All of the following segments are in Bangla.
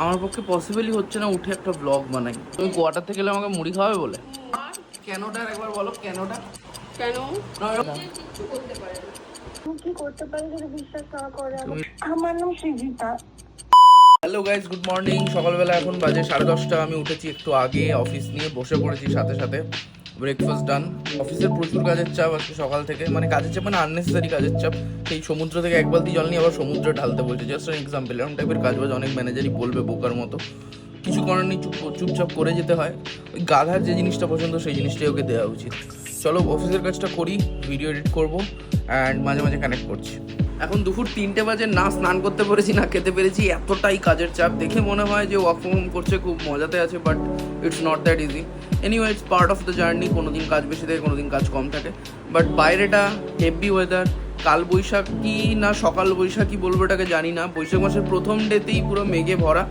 আমার পক্ষে পসিবলই হচ্ছে না উঠে একটা ব্লগ বানাই। তুমি কোয়ার্টার থেকে গেলে আমাকে মুড়ি খাওয়াবে বলে? কেনটা একবার বলো, কেনটা? কেন না, কিচ্ছু করতে পারে না। তুমি কি করতে পারি যদি বিশ্বাস না করে? আমার নাম Srijita. Hello guys, good morning. সকালবেলা এখন বাজে 10:30। আমি উঠেছি একটু আগে, অফিস নিয়ে বসে পড়েছি, সাথে সাথে ব্রেকফাস্ট ডান। অফিসের প্রচুর কাজের চাপ আজকে সকাল থেকে, মানে কাজের চাপ মানে আননেসেসারি কাজের চাপ। সেই সমুদ্র থেকে এক বালতি জল নিয়ে আবার সমুদ্রে ঢালতে বলছে, জাস্ট অ্যান এক্সাম্পল। এরকম টাইপের কাজ বাজ অনেক ম্যানেজারই বলবে বোকার মতো, কিছু করার নেই, চুপচাপ করে যেতে হয়। ওই গাধার যে জিনিসটা পছন্দ সেই জিনিসটাই ওকে দেওয়া উচিত। চলো অফিসের কাজটা করি, ভিডিও এডিট করবো অ্যান্ড মাঝে মাঝে কানেক্ট করছি। এখন দুপুর 3টে বাজে, না স্নান করতে পেরেছি না খেতে পেরেছি, এতটাই কাজের চাপ। দেখে মনে হয় যে ওয়ার্ক ফ্রম হোম করছে, খুব মজাতে আছে, but it's not that easy. Anyway, it's part of the journey. কোনো দিন কাজ বেশি থাকে, কোনো দিন কাজ কম থাকে, বাট বাইরেটা হেভি ওয়েদার। কাল বৈশাখী না সকাল বৈশাখী বলবো এটাকে জানি না, বৈশাখ মাসের প্রথম ডেতেই পুরো মেঘে ভরা।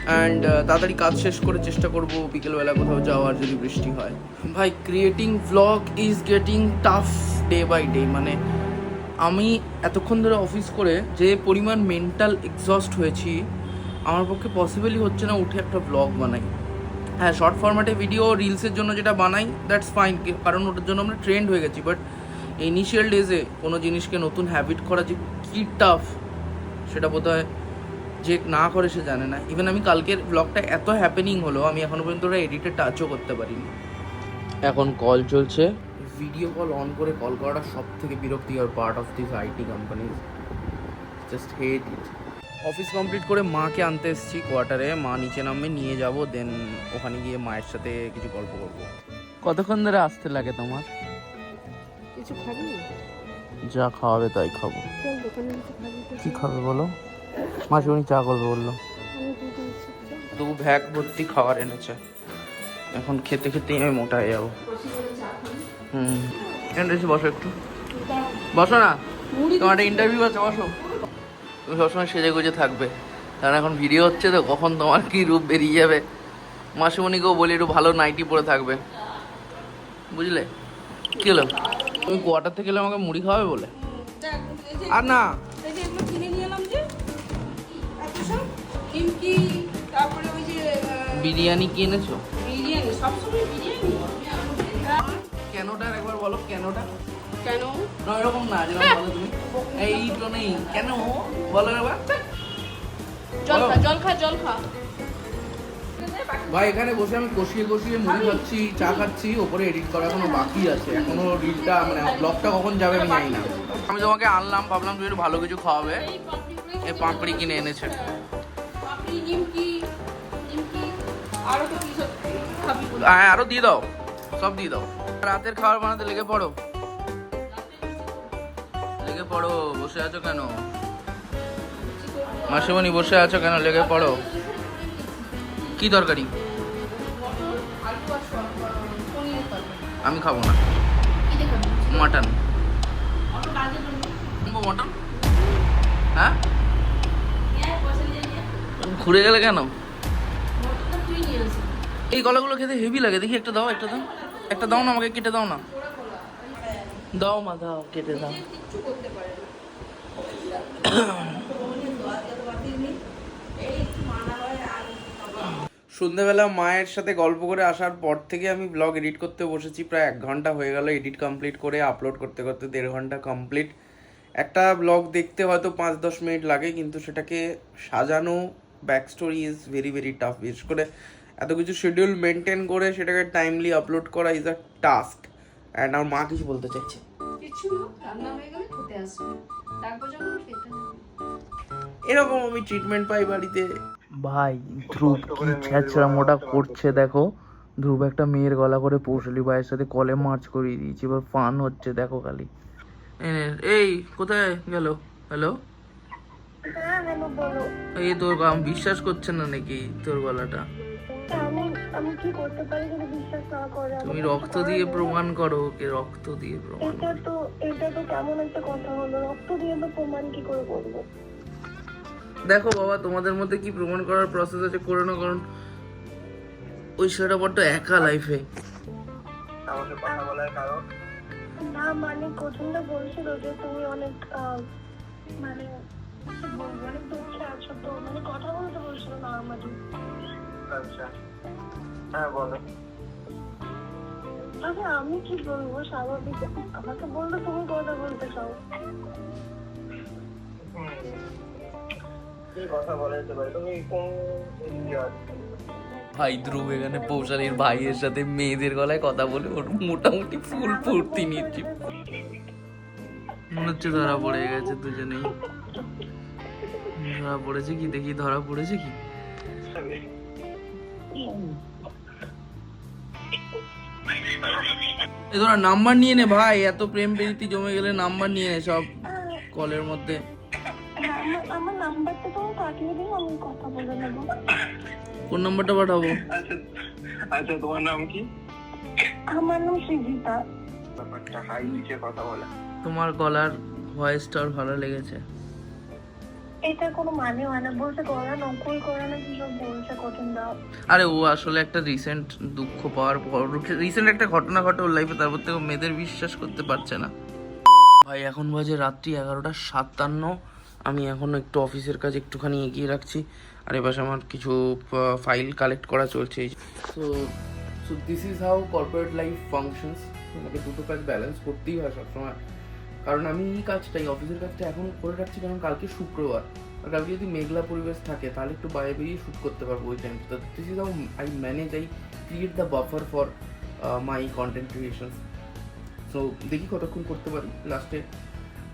অ্যান্ড তাড়াতাড়ি কাজ শেষ করে চেষ্টা করবো বিকেলবেলা কোথাও যাওয়ার, যদি বৃষ্টি হয়। ভাই, creating vlog is getting tough day by day. মানে আমি এতক্ষণ ধরে অফিস করে যে পরিমাণ মেন্টাল এক্সস্ট হয়েছি, আমার পক্ষে পসিবলই হচ্ছে না উঠে একটা ব্লগ বানাই। হ্যাঁ, শর্ট ফরম্যাটে ভিডিও রিলসের জন্য যেটা বানাই দ্যাটস ফাইন, কারণ ওটার জন্য আমরা ট্রেন্ড হয়ে গেছি। বাট ইনিশিয়াল ডেজে কোনো জিনিসকে নতুন হ্যাবিট করা যে কী টাফ, সেটা বোধহয় যে না করে সে জানে না। ইভেন আমি কালকের ব্লগটা এত হ্যাপেনিং হলো, আমি এখনো পর্যন্ত ওটা এডিটে টাচও করতে পারিনি। এখন কল চলছে, ভিডিও কল অন করে কল করাটা সব থেকে বিরক্তিকর part of this IT company. Just hate it. Office complete করে মাকে আনতে এসেছি কোয়ার্টারে। মা নিচে নামবে, নিয়ে যাব, দেন ওখানে গিয়ে মায়ের সাথে কিছু গল্প করবো। কতক্ষণ ধরে আসতে লাগে তোমার? কিছু খাবি না? যা খাওয়াবে তাই খাবো। চল দোকানে কিছু খাবি। কি খাবে বলো? মাসিমণি চা করবে বললো। আমি দুটো ইচ্ছে চল। দু ব্যাগ ভর্তি খাবার এনেছে, এখন খেতে খেতেই আমি মোটা হয়ে যাবো। এখানে এসে বসো, একটু বসো না, তোমার একটা ইন্টারভিউ আছে, বসো। তুমি সবসময় সেজে গুজে থাকবে, কারণ এখন ভিডিও হচ্ছে তো, কখন তোমার কি রূপ বেরিয়ে যাবে। মাসিমণিকেও বলি একটু ভালো নাইটি পরে থাকবে, বুঝলে? কি হলো, তুমি কোয়ার্টার থেকে গেলে আমাকে মুড়ি খাওয়াবে বলে? আর না, এই যে এগুলো কিনে নিয়ে এলাম, যে এত সব নিমকি, তারপরে ওই যে বিরিয়ানি কি এনেছো? বিরিয়ানি, সবসময় বিরিয়ানি। কেনটা একবার বলো, কেনটা? কেন না এরকম না, যেরকম বলো তুমি। এই তো নেই কেন বলো এবার। জল খা, জল খা, জল খা। ভাই, এখানে বসে আমি কষিয়ে কষিয়ে মুড়ি খাচ্ছি, চা খাচ্ছি, ওপরে এডিট করা এখনো বাকি আছে। এখনো রিলটা মানে ব্লগটা কখন যাবে আমি জানি না। আমি তোমাকে আনলাম, ভাবলাম তুমি একটু ভালো কিছু খাওয়াবে। এই পাঁপড়ি কিনে এনেছে। আপনি নিমকি, নিমকি আরো তো কি সব খাবি বল? হ্যাঁ, আরো দিয়ে দাও, সব দিয়ে দাও। রাতের খাবার বানাতে লেগে পড়ো, লেগে পড়ো। বসে আছো কেন মাসিমণি, বসে আছো কেন? লেগে পড়ো। কি তরকারি? আমি খাবো না, মাটন। মটন? হ্যাঁ, ঘুরে গেলে কেন? এই গলাগুলো খেতে হেভি লাগে, দেখি একটা দাও, একটা দাও, একটা দাও না, আমাকে কেটে দাও না। দাও মা, দাও, কেটে দাও। কিচ্ছু করতে পারে না। সন্ধ্যেবেলা মায়ের সাথে গল্প করে আসার পর থেকে আমি ব্লগ এডিট করতে বসেছি। প্রায় 1 ঘন্টা হয়ে গেল এডিট কমপ্লিট করে, আপলোড করতে করতে 1.5 ঘন্টা কমপ্লিট। একটা ব্লগ দেখতে হয়তো 5-10 মিনিট লাগে, কিন্তু সেটাকে সাজানো, back story is very very tough. বিশেষ করে এত কিছু শিডিউল মেনটেন করে সেটাকে টাইমলি আপলোড করা ইজ আ টাস্ক। অ্যান্ড আমার মা কিছু বলতে চাইছে। কিছু না, রান্না হয়ে গেলে খেতে আসবে, তারপর যখন খেতে হবে। এরকম আমি ট্রিটমেন্ট পাই বাড়িতে। ভাই, ধ্রুব কি ছ্যাঁচড়া মোটা করছে দেখো। ধ্রুব একটা মেয়ের গলা করে পৌশালী ভাইয়ের সাথে কলে মার্চ করিয়ে দিয়েছে, এবার ফান হচ্ছে দেখো খালি। এই কোথায় গেল? হ্যালো, হ্যাঁ, হ্যালো, বলো। এই তোর বিশ্বাস করছে না নাকি তোর গলাটা? আমি আমি কি করতে পারি যদি বিশ্বাস না করে? তুমি রক্ত দিয়ে প্রমাণ করো ওকে, রক্ত দিয়ে প্রমাণ। এটা তো কেমন একটা কথা হলো? রক্ত দিয়ে তো প্রমাণ কি করে করবো? দেখো বাবা, তোমাদের মধ্যে কি প্রমাণ করার প্রসেস আছে করে না, কারণ ওই সেটা বড্ড একা লাইফে। আমাকে কথা বলার কারণ না, মানে প্রথমটা বলছিল যে তুমি অনেক মানে কি বলবো, অনেক দুঃখে আছো তো, মানে কথা বলতে বলছিল না আমাদের। আচ্ছা, হ্যাঁ বলো। আচ্ছা আমি কি বলবো, স্বাভাবিক আমাকে বললে তুমি কথা বলতে চাও। কি কথা বলা যেতে পারে, তুমি কোন ইয়ার? ভাই ধ্রুব এখানে পৌশালীর ভাইয়ের সাথে মেয়েদের গলায় কথা বলে ওর মোটামুটি ফুল ফুর্তি নিচ্ছি। মনে হচ্ছে ধরা পড়ে গেছে দুজনেই। ধরা পড়েছে কি দেখি, ধরা পড়েছে কি? এ তোরা নাম্বার নিয়ে নে ভাই, এত প্রেম প্রীতি জমে গেলে নাম্বার নিয়ে নে সব কলের মধ্যে। হ্যাঁ, আমার নাম্বারটা তুমি পাঠিয়ে দিও, আমি কথা বলে নেবো। কোন নাম্বারটা পাঠাবো? আচ্ছা আচ্ছা, তোমার নাম কি? আমার নাম সৃজিতা। ব্যাপারটা হাই নিচে কথা বলা। তোমার গলার ভয়েসটা ওর ভালো লেগেছে। এটা কোনো মানে হয় না, বলছে করা নকল করা না কি সব বলছে কঠিন দাও। আরে ও আসলে একটা রিসেন্ট দুঃখ পাওয়ার পর, রিসেন্ট একটা ঘটনা ঘটে ওর লাইফে, তারপর থেকে মেয়েদের বিশ্বাস করতে পারছে না। ভাই এখন বাজে রাত্রি 11:57। আমি এখন একটু অফিসের কাজ একটুখানি এগিয়ে রাখছি, আর এবার আমার কিছু ফাইল কালেক্ট করা চলছে। So so this is how corporate life functions. আমাকে দুটো কাজ ব্যালেন্স করতেই হয় সবসময়, কারণ আমি এই কাজটা, এই অফিসের কাজটা এখন করে রাখছি কারণ কালকে শুক্রবার, আর কালকে যদি মেঘলা পরিবেশ থাকে তাহলে একটু বাইরে বেরিয়ে শ্যুট করতে পারবো ওই টাইম। তো this is how I manage, I create the buffer for my content creations. So দেখি কতক্ষণ করতে পারি, লাস্টে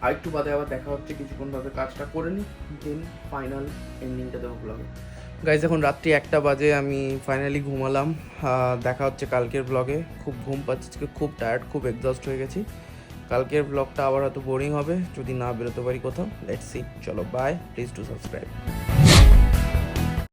আর একটু বাদে আবার দেখা হচ্ছে, কিছুক্ষণ ভাবে কাজটা করে নিই, দেন ফাইনাল এন্ডিংটা দেবো ব্লগে। গাইজ এখন রাত্রি 1টা বাজে, আমি ফাইনালি ঘুমালাম। দেখা হচ্ছে কালকের ব্লগে। খুব ঘুম পাচ্ছে আজকে, খুব টায়ার্ড, খুব এক্সস্ট হয়ে গেছি। কালকের ব্লগটা আবার হয়তো বোরিং হবে যদি না বেরোতে পারি কোথাও। লেটস সি, চলো বাই, প্লিজ ডু সাবস্ক্রাইব।